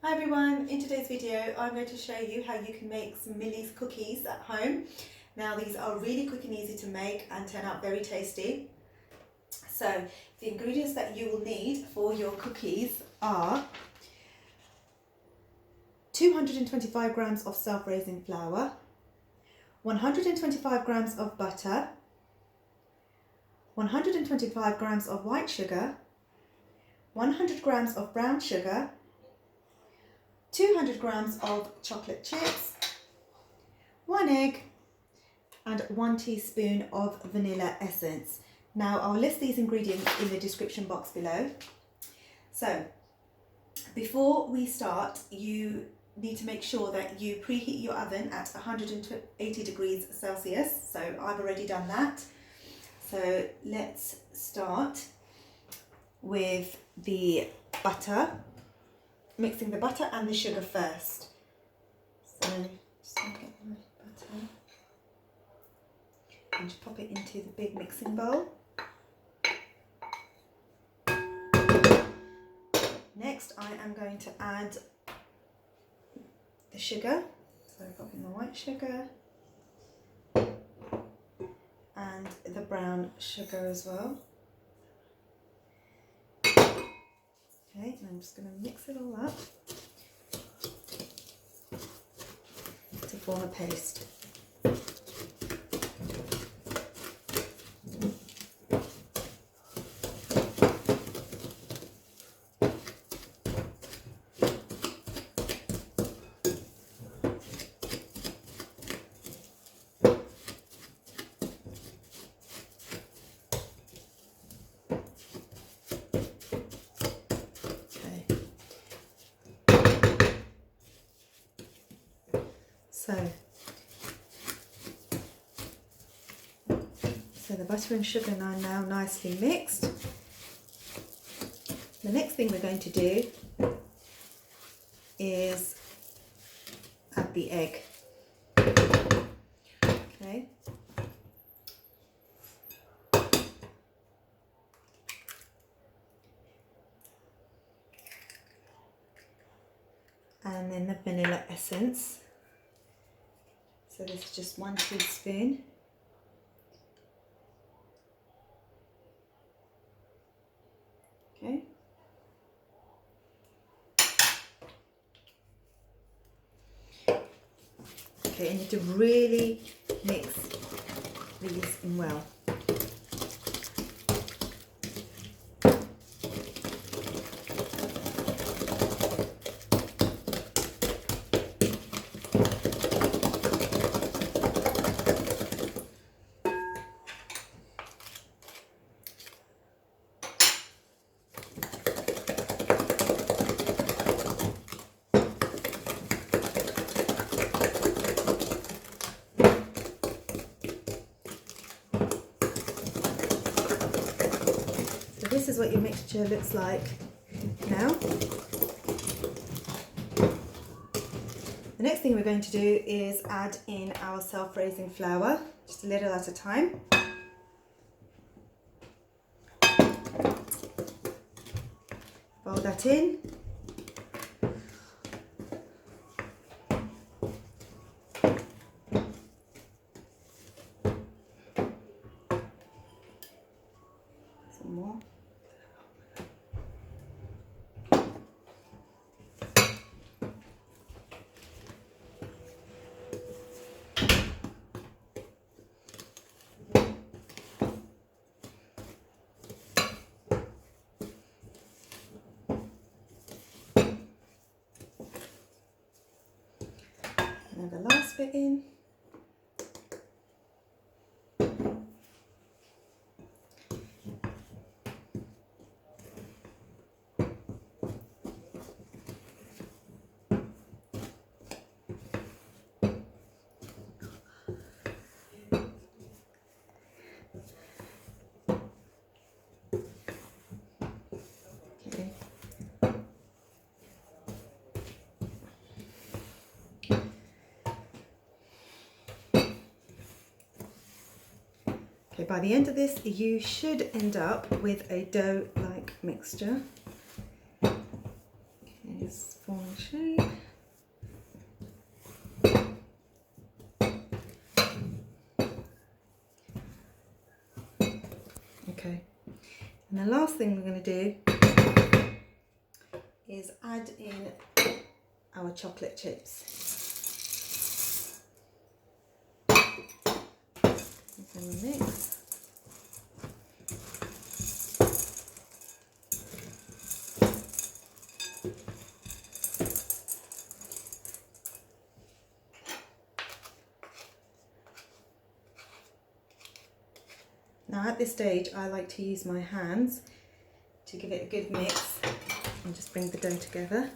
Hi everyone, in today's video I'm going to show you how you can make some Millie's cookies at home. Now these are really quick and easy to make and turn out very tasty. So the ingredients that you will need for your cookies are 225 grams of self-raising flour, 125 grams of butter, 125 grams of white sugar, 100 grams of brown sugar, 200 grams of chocolate chips, 1 egg and 1 teaspoon of vanilla essence. Now I'll list these ingredients in the description box below. So before we start, you need to make sure that you preheat your oven at 180 degrees Celsius. So I've already done that. So let's start with the butter. Mixing the butter and the sugar first. So just get my butter and just pop it into the big mixing bowl. Next I am going to add the sugar. So pop in the white sugar and the brown sugar as well. Okay, and I'm just going to mix it all up to form a paste. So the butter and sugar are now nicely mixed. The next thing we're going to do is add the egg. Okay. And then the vanilla essence. So this is just 1 teaspoon. Okay. Okay, and you need to really mix these in well. This is what your mixture looks like now. The next thing we're going to do is add in our self-raising flour, just a little at a time. Fold that in. Some more. And the last bit in. Okay. Okay, by the end of this, you should end up with a dough-like mixture. Okay, just Form shape. Okay, and the last thing we're going to do is add in our chocolate chips. And mix. Now at this stage I like to use my hands to give it a good mix and just bring the dough together.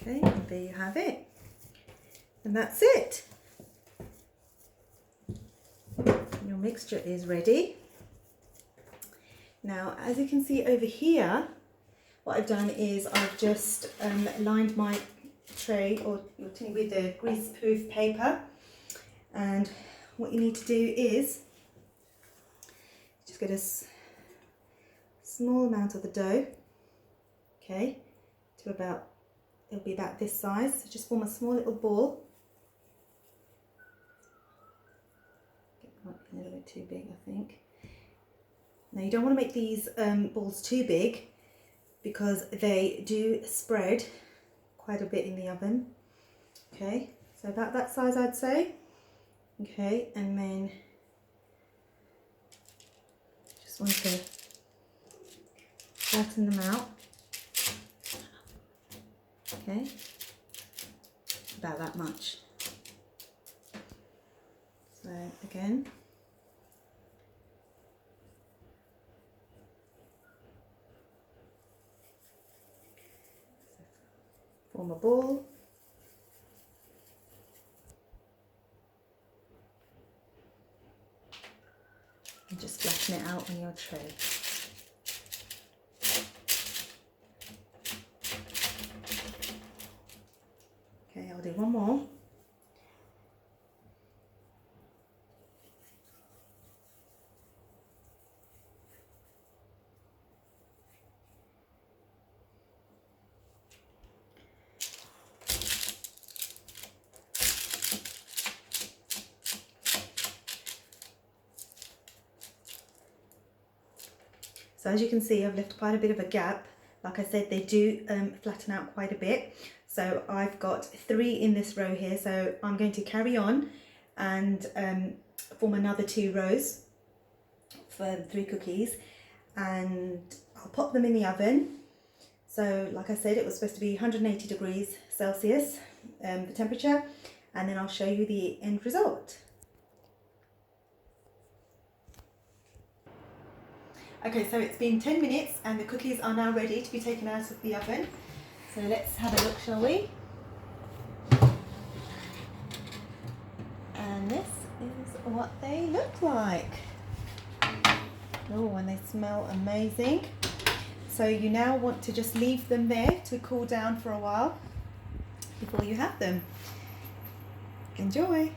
Okay, and there you have it. And that's it. Your mixture is ready. Now, as you can see over here, what I've done is I've just lined my tray or your tin with the grease-proof paper. And what you need to do is just get a small amount of the dough, okay, to about, it'll be about this size. So just form a small little ball. It might be a little bit too big, I think. Now you don't want to make these balls too big because they do spread quite a bit in the oven. Okay, so about that size I'd say. Okay, and then just want to flatten them out. Okay, about that much. So again, form a ball. And just flatten it out on your tray. Okay, I'll do one more. So as you can see, I've left quite a bit of a gap. Like I said, they do flatten out quite a bit. So I've got 3 in this row here. So I'm going to carry on and form another 2 rows for 3 cookies. And I'll pop them in the oven. So like I said, it was supposed to be 180 degrees Celsius, the temperature. And then I'll show you the end result. Okay, so it's been 10 minutes and the cookies are now ready to be taken out of the oven. So let's have a look, shall we? And this is what they look like. Oh, and they smell amazing. So you now want to just leave them there to cool down for a while before you have them. Enjoy!